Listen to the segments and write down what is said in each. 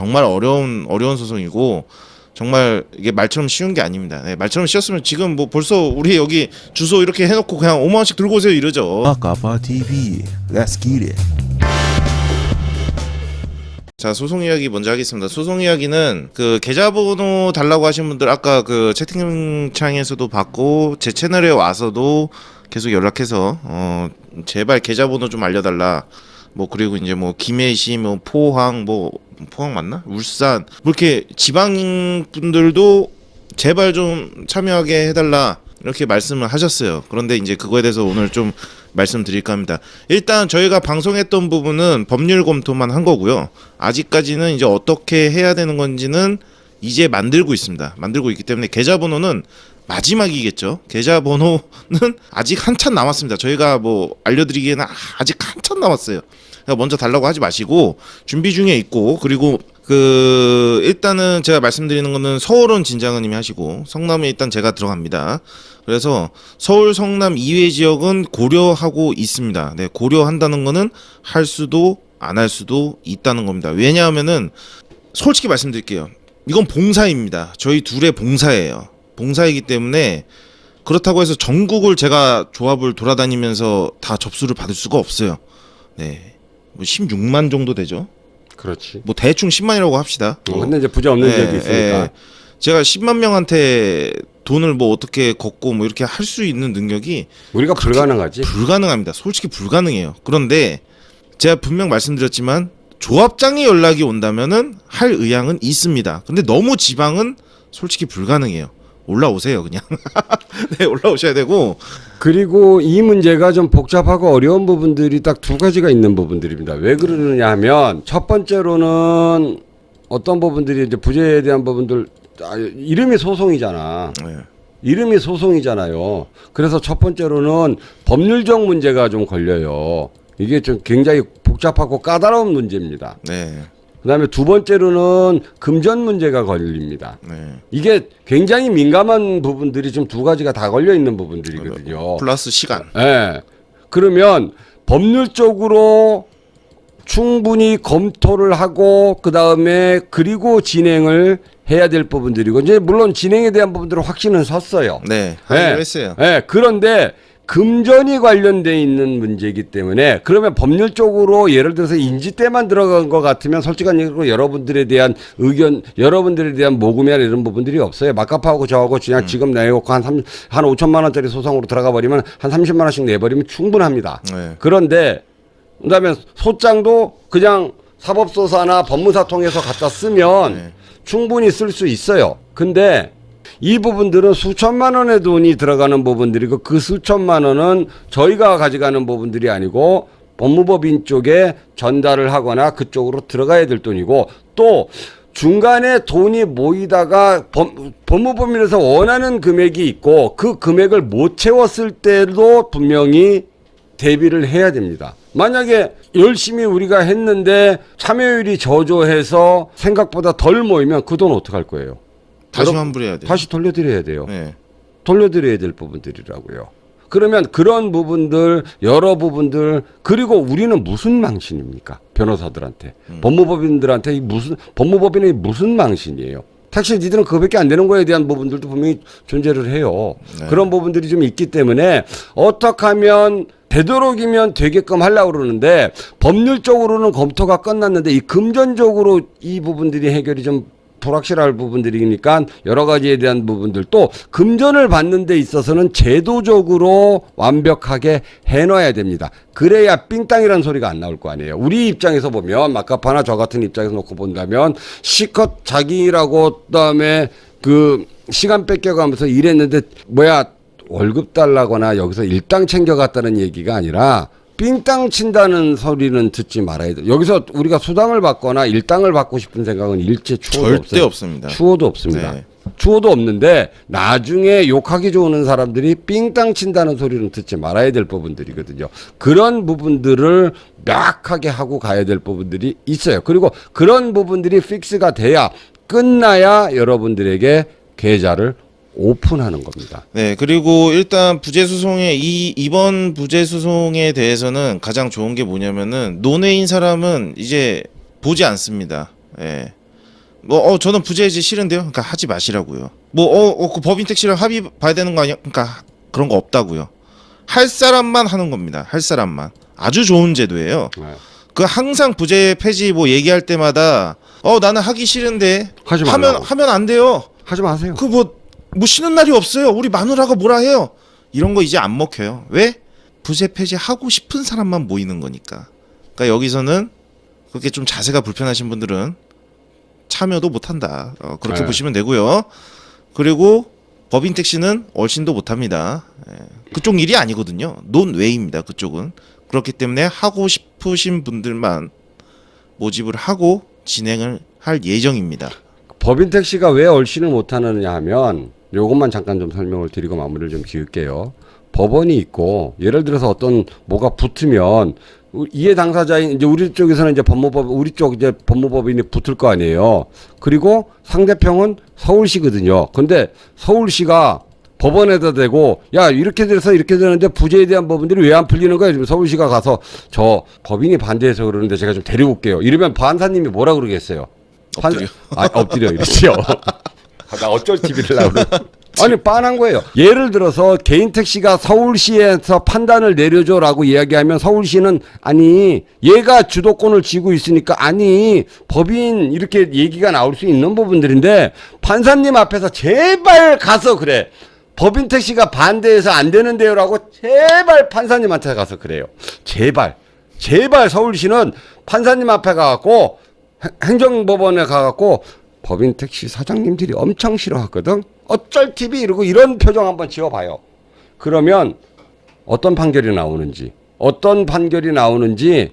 정말 어려운 소송이고 정말 이게 말처럼 쉬운 게 아닙니다. 네, 말처럼 쉬웠으면 지금 뭐 벌써 우리 여기 주소 이렇게 해놓고 그냥 5만 원씩 들고 오세요 이러죠. 아까파 TV, Let's get it. 자, 소송 이야기 먼저 하겠습니다. 소송 이야기는 그 계좌번호 달라고 하신 분들 아까 그 채팅창에서도 받고 제 채널에 와서도 계속 연락해서 제발 계좌번호 좀 알려달라. 뭐 그리고 이제 뭐 김해시 뭐 포항 맞나? 울산 뭐 이렇게 지방 분들도 제발 좀 참여하게 해달라 이렇게 말씀을 하셨어요. 그런데 이제 그거에 대해서 오늘 좀 말씀드릴까 합니다. 일단 저희가 방송했던 부분은 법률 검토만 한 거고요. 아직까지는 이제 어떻게 해야 되는 건지는 이제 만들고 있습니다. 만들고 있기 때문에 계좌번호는 마지막이겠죠. 계좌번호는 아직 한참 남았습니다. 저희가 뭐 알려드리기에는 아직 한참 남았어요. 그러니까 먼저 달라고 하지 마시고 준비 중에 있고, 그리고 그 일단은 제가 말씀드리는 거는 서울은 진장은님이 하시고 성남에 일단 제가 들어갑니다. 그래서 서울 성남 이외 지역은 고려하고 있습니다. 네, 고려한다는 거는 할 수도 안 할 수도 있다는 겁니다. 왜냐하면은 솔직히 말씀드릴게요. 이건 봉사입니다. 저희 둘의 봉사예요. 봉사이기 때문에 그렇다고 해서 전국을 제가 조합을 돌아다니면서 다 접수를 받을 수가 없어요. 네, 뭐 16만 정도 되죠. 그렇지. 뭐 대충 10만이라고 합시다. 근데 이제 부자 없는 지역이 있으니까. 제가 10만 명한테 돈을 뭐 어떻게 걷고 뭐 이렇게 할 수 있는 능력이 우리가 불가능하지. 불가능합니다. 솔직히 불가능해요. 그런데 제가 분명 말씀드렸지만 조합장이 연락이 온다면은 할 의향은 있습니다. 근데 너무 지방은 솔직히 불가능해요. 올라오세요 그냥. 네, 올라오셔야 되고. 그리고 이 문제가 좀 복잡하고 어려운 부분들이 딱 두 가지가 있는 부분들입니다. 왜 그러느냐 하면 첫 번째로는 어떤 부분들이 이제 부재에 대한 부분들, 이름이 소송이잖아. 네. 이름이 소송이잖아요. 그래서 첫 번째로는 법률적 문제가 좀 걸려요. 이게 좀 굉장히 복잡하고 까다로운 문제입니다. 네. 그다음에 두 번째로는 금전 문제가 걸립니다. 네. 이게 굉장히 민감한 부분들이 좀 두 가지가 다 걸려 있는 부분들이거든요. 플러스 시간. 예. 그러면 법률적으로 충분히 검토를 하고 그다음에 그리고 진행을 해야 될 부분들이고, 이제 물론 진행에 대한 부분들은 확신은 섰어요. 네. 하기로 했어요. 예. 그런데 금전이 관련돼 있는 문제이기 때문에, 그러면 법률적으로 예를 들어서 인지대만 들어간 것 같으면 솔직한 얘기로 여러분들에 대한 의견, 여러분들에 대한 모금이나 이런 부분들이 없어요. 마카파하고 저하고 그냥 지금 내놓고 한 5천만 원짜리 소송으로 들어가 버리면 한 30만 원씩 내버리면 충분합니다. 네. 그런데 그다음에 소장도 그냥 사법소사나 법무사 통해서 갖다 쓰면 네. 충분히 쓸 수 있어요. 근데 이 부분들은 수천만 원의 돈이 들어가는 부분들이고, 그 수천만 원은 저희가 가져가는 부분들이 아니고 법무법인 쪽에 전달을 하거나 그쪽으로 들어가야 될 돈이고, 또 중간에 돈이 모이다가 법무법인에서 원하는 금액이 있고 그 금액을 못 채웠을 때도 분명히 대비를 해야 됩니다. 만약에 열심히 우리가 했는데 참여율이 저조해서 생각보다 덜 모이면 그 돈 어떡할 거예요? 다시 환불해야 돼요. 다시 돌려드려야 돼요. 네. 돌려드려야 될 부분들이라고요. 그러면 그런 부분들, 여러 부분들, 그리고 우리는 무슨 망신입니까? 변호사들한테. 법무법인들한테 법무법인이 무슨 망신이에요? 사실 니들은 그거밖에 안 되는 거에 대한 부분들도 분명히 존재를 해요. 네. 그런 부분들이 좀 있기 때문에 어떻게 하면 되도록이면 되게끔 하려고 그러는데, 법률적으로는 검토가 끝났는데 이 금전적으로 이 부분들이 해결이 좀 불확실할 부분들이니까 여러 가지에 대한 부분들, 또 금전을 받는 데 있어서는 제도적으로 완벽하게 해놔야 됩니다. 그래야 삥땅이라는 소리가 안 나올 거 아니에요. 우리 입장에서 보면, 마카파나 저 같은 입장에서 놓고 본다면 실컷 자기라고 그다음에 그 시간 뺏겨가면서 일했는데 월급 달라거나 여기서 일당 챙겨갔다는 얘기가 아니라 삥땅 친다는 소리는 듣지 말아야 돼. 여기서 우리가 수당을 받거나 일당을 받고 싶은 생각은 일체 추호도 절대 없어요. 없습니다. 추호도 없습니다. 네. 추호도 없는데 나중에 욕하기 좋은 사람들이 삥땅 친다는 소리는 듣지 말아야 될 부분들이거든요. 그런 부분들을 명확하게 하고 가야 될 부분들이 있어요. 그리고 그런 부분들이 픽스가 돼야, 끝나야 여러분들에게 계좌를 오픈하는 겁니다. 네, 그리고 일단 부재소송에 이번 부재소송에 대해서는 가장 좋은 게 뭐냐면은 논외인 사람은 이제 보지 않습니다. 예. 저는 부재해지 싫은데요. 그러니까 하지 마시라고요. 그 법인 택시랑 합의 봐야 되는 거 아니야? 그러니까 그런 거 없다고요. 할 사람만 하는 겁니다. 할 사람만. 아주 좋은 제도예요. 네. 그 항상 부재 폐지 뭐 얘기할 때마다 나는 하기 싫은데 하지 말라고. 하면 안 돼요. 하지 마세요. 그 뭐 쉬는 날이 없어요. 우리 마누라가 뭐라 해요. 이런 거 이제 안 먹혀요. 왜? 부재 폐지 하고 싶은 사람만 모이는 거니까. 그러니까 여기서는 그렇게 좀 자세가 불편하신 분들은 참여도 못 한다. 그렇게 네. 보시면 되고요. 그리고 법인 택시는 얼씬도 못 합니다. 그쪽 일이 아니거든요. 논외입니다. 그쪽은. 그렇기 때문에 하고 싶으신 분들만 모집을 하고 진행을 할 예정입니다. 법인 택시가 왜 얼씬을 못하느냐 하면 요것만 잠깐 좀 설명을 드리고 마무리를 좀 지을게요. 법원이 있고 예를 들어서 어떤 뭐가 붙으면 이해 당사자인 이제 우리 쪽에서는 이제 우리 쪽 이제 법무법인이 붙을 거 아니에요. 그리고 상대평은 서울시거든요. 근데 서울시가 법원에다 대고 야 이렇게 돼서 이렇게 되는데 부재에 대한 법원들이 왜 안 풀리는 거야? 지금 서울시가 가서 저 법인이 반대해서 그러는데 제가 좀 데리고 올게요. 이러면 판사님이 뭐라 그러겠어요? 엎드려. 엎드려 이러지요. 나 어쩔 TV를 나오는. 아니 빤한 거예요. 예를 들어서 개인 택시가 서울시에서 판단을 내려줘라고 이야기하면 서울시는 아니 얘가 주도권을 쥐고 있으니까 아니 법인 이렇게 얘기가 나올 수 있는 부분들인데 판사님 앞에서 제발 가서 그래. 법인 택시가 반대해서 안 되는데요라고 제발 판사님한테 가서 그래요. 제발 서울시는 판사님 앞에 가갖고 행정법원에 가갖고 법인 택시 사장님들이 엄청 싫어하거든. 어쩔 TV 이러고 이런 표정 한번 지어봐요. 그러면 어떤 판결이 나오는지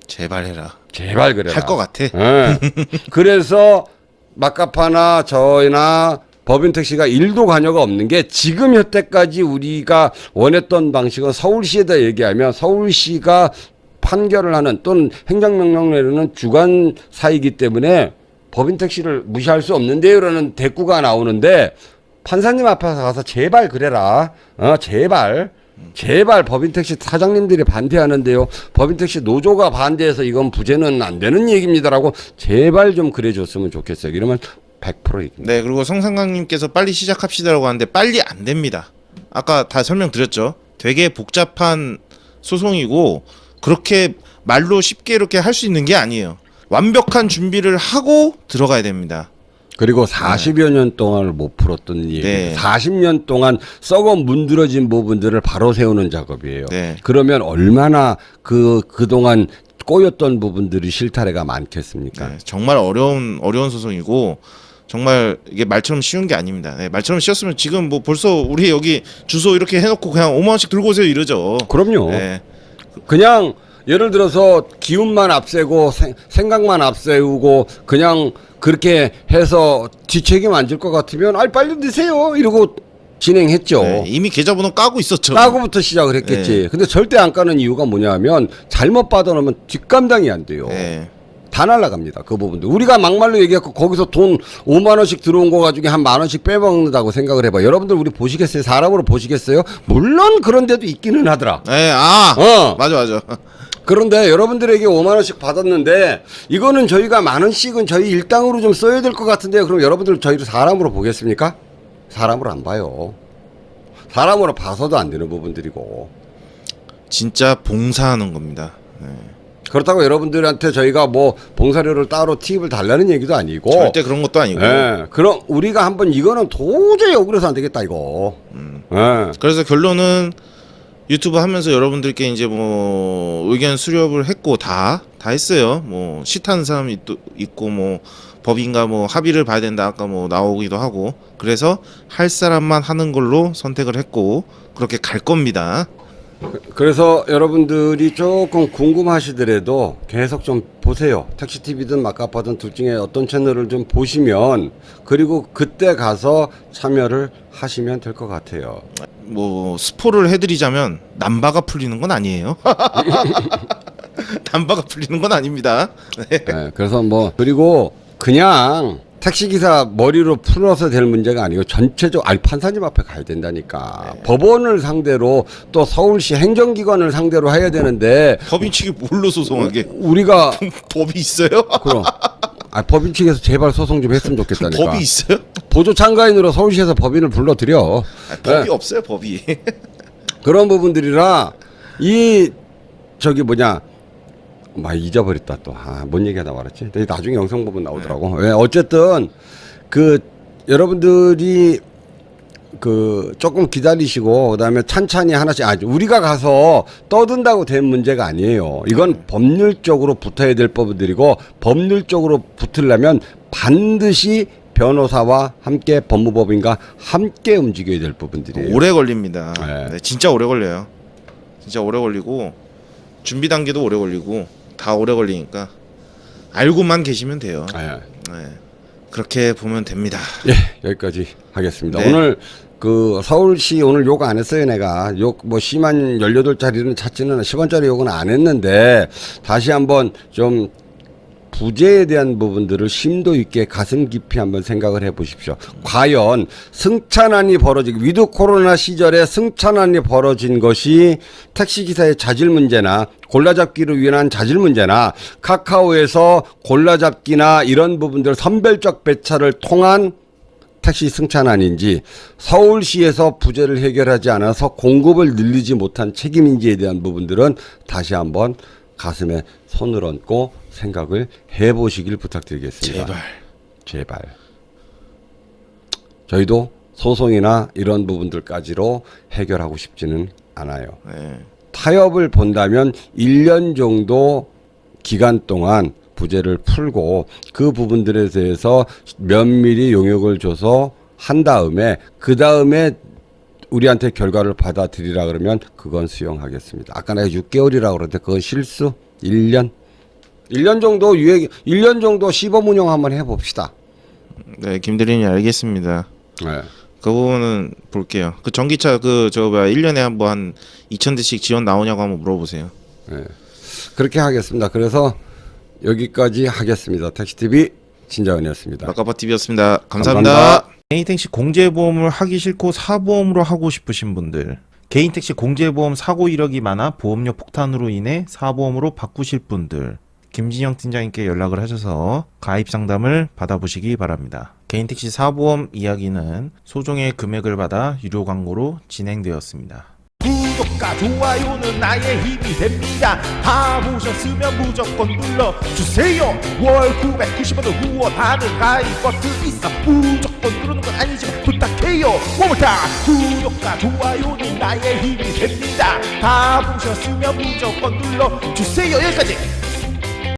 제발 해라. 제발 그래라. 할 것 같아. 예. 그래서 마카파나 저희나 법인 택시가 1도 관여가 없는 게 지금 여태까지 우리가 원했던 방식은 서울시에다 얘기하면 서울시가 판결을 하는 또는 행정명령 내리는 주관사이기 때문에 법인 택시를 무시할 수 없는데요라는 대꾸가 나오는데 판사님 앞에서 가서 제발 그래라. 제발 법인 택시 사장님들이 반대하는데요. 법인 택시 노조가 반대해서 이건 부재는 안 되는 얘기입니다라고 제발 좀 그래줬으면 좋겠어요. 이러면 100% 이깁니다. 네, 그리고 성상강님께서 빨리 시작합시다라고 하는데 빨리 안 됩니다. 아까 다 설명드렸죠. 되게 복잡한 소송이고 그렇게 말로 쉽게 이렇게 할 수 있는 게 아니에요. 완벽한 준비를 하고 들어가야 됩니다. 그리고 40여 년 동안을 못 풀었던 얘기. 네. 40년 동안 썩어 문드러진 부분들을 바로 세우는 작업이에요. 네. 그러면 얼마나 그동안 꼬였던 부분들이 실타래가 많겠습니까? 네, 정말 어려운 소송이고 정말 이게 말처럼 쉬운 게 아닙니다. 네, 말처럼 쉬웠으면 지금 뭐 벌써 우리 여기 주소 이렇게 해놓고 그냥 5만 원씩 들고 오세요 이러죠. 그럼요. 네. 그냥 예를 들어서 기운만 앞세고 생각만 앞세우고 그냥 그렇게 해서 뒤책임 안 질 것 같으면 빨리 드세요 이러고 진행했죠. 네, 이미 계좌번호 까고 있었죠. 까고부터 시작을 했겠지. 네. 근데 절대 안 까는 이유가 뭐냐면 잘못 받아놓으면 뒷감당이 안 돼요. 네. 다 날라갑니다. 그 부분도. 우리가 막말로 얘기했고 거기서 돈 5만 원씩 들어온 거 가지고 한 만 원씩 빼먹는다고 생각을 해봐. 여러분들 우리 보시겠어요? 사람으로 보시겠어요? 물론 그런 데도 있기는 하더라. 네, 맞아. 그런데 여러분들에게 5만 원씩 받았는데 이거는 저희가 만 원씩은 저희 일당으로 좀 써야 될 것 같은데요. 그럼 여러분들 저희를 사람으로 보겠습니까? 사람으로 안 봐요. 사람으로 봐서도 안 되는 부분들이고. 진짜 봉사하는 겁니다. 네. 그렇다고 여러분들한테 저희가 뭐 봉사료를 따로 팁을 달라는 얘기도 아니고 절대 그런 것도 아니고. 예, 그럼 우리가 한번 이거는 도저히 억울해서 안 되겠다 이거. 예. 그래서 결론은 유튜브 하면서 여러분들께 이제 뭐 의견 수렴을 했고 다 했어요. 뭐 싫다는 사람이 또 있고 뭐 법인가 뭐 합의를 봐야 된다 아까 뭐 나오기도 하고 그래서 할 사람만 하는 걸로 선택을 했고 그렇게 갈 겁니다. 그래서 여러분들이 조금 궁금하시더라도 계속 좀 보세요. 택시TV든 마카파든 둘 중에 어떤 채널을 좀 보시면 그리고 그때 가서 참여를 하시면 될 것 같아요. 뭐 스포를 해드리자면 남바가 풀리는 건 아니에요. 남바가 풀리는 건 아닙니다. 네. 네, 그래서 뭐 그리고 그냥 택시기사 머리로 풀어서 될 문제가 아니고 전체적 판사님 앞에 가야 된다니까. 네. 법원을 상대로 또 서울시 행정기관을 상대로 해야 되는데 법인 측이 뭘로 소송하게? 우리가 법이 있어요? 그럼 법인 측에서 제발 소송 좀 했으면 좋겠다니까. 법이 있어요? 보조 참가인으로 서울시에서 법인을 불러들여. 법이 예. 없어요, 법이. 그런 부분들이라 이 저기 뭐냐 막 잊어버렸다 또. 뭔 얘기하다 말았지. 나중에 영상 보면 나오더라고. 예, 어쨌든 그 여러분들이 그 조금 기다리시고 그다음에 찬찬히 하나씩 우리가 가서 떠든다고 된 문제가 아니에요. 이건 법률적으로 붙어야 될 부분들이고 법률적으로 붙으려면 반드시 변호사와 함께 법무법인과 함께 움직여야 될 부분들이에요. 오래 걸립니다. 네. 네, 진짜 오래 걸려요. 진짜 오래 걸리고 준비 단계도 오래 걸리고 다 오래 걸리니까 알고만 계시면 돼요. 예. 네. 그렇게 보면 됩니다. 예, 여기까지 하겠습니다. 네. 오늘 그 서울시 오늘 욕 안 했어요, 내가. 욕 뭐 시만 18짜리는 찾지는 10원짜리 욕은 안 했는데 다시 한번 좀 부재에 대한 부분들을 심도 있게 가슴 깊이 한번 생각을 해 보십시오. 과연 승차난이 벌어지고 위드 코로나 시절에 승차난이 벌어진 것이 택시기사의 자질 문제나 골라잡기를 위한 자질 문제나 카카오에서 골라잡기나 이런 부분들 선별적 배차를 통한 택시 승차난인지 서울시에서 부재를 해결하지 않아서 공급을 늘리지 못한 책임인지에 대한 부분들은 다시 한번 가슴에 손을 얹고 생각을 해보시길 부탁드리겠습니다. 제발. 저희도 소송이나 이런 부분들까지로 해결하고 싶지는 않아요. 네. 타협을 본다면 1년 정도 기간 동안 부재를 풀고 그 부분들에 대해서 면밀히 용역을 줘서 한 다음에 그 다음에 우리한테 결과를 받아들이라 그러면 그건 수용하겠습니다. 아까 내가 6개월이라고 그랬는데 그건 실수? 1년? 1년 정도 1년 정도 시범 운영 한번 해봅시다. 네, 김대리님 알겠습니다. 네. 그 부분은 볼게요. 그 전기차 1년에 한번 한 2,000대씩 지원 나오냐고 한번 물어보세요. 네. 그렇게 하겠습니다. 그래서 여기까지 하겠습니다. 택시TV 진자은이었습니다. 마카파TV였습니다. 감사합니다. 감사합니다. 개인택시 공제보험을 하기 싫고 사보험으로 하고 싶으신 분들, 개인택시 공제보험 사고 이력이 많아 보험료 폭탄으로 인해 사보험으로 바꾸실 분들, 김진영 팀장님께 연락을 하셔서 가입 상담을 받아보시기 바랍니다. 개인택시 사보험 이야기는 소정의 금액을 받아 유료 광고로 진행되었습니다. 구독과 좋아요는 나의 힘이 됩니다. 다 보셨으면 무조건 눌러주세요. 월 990원을 후원하는 가입 버튼 있어. 무조건 누르는 건 아니지만 부탁해요. One more time. 구독과 좋아요는 나의 힘이 됩니다. 다 보셨으면 무조건 눌러주세요. 여기까지.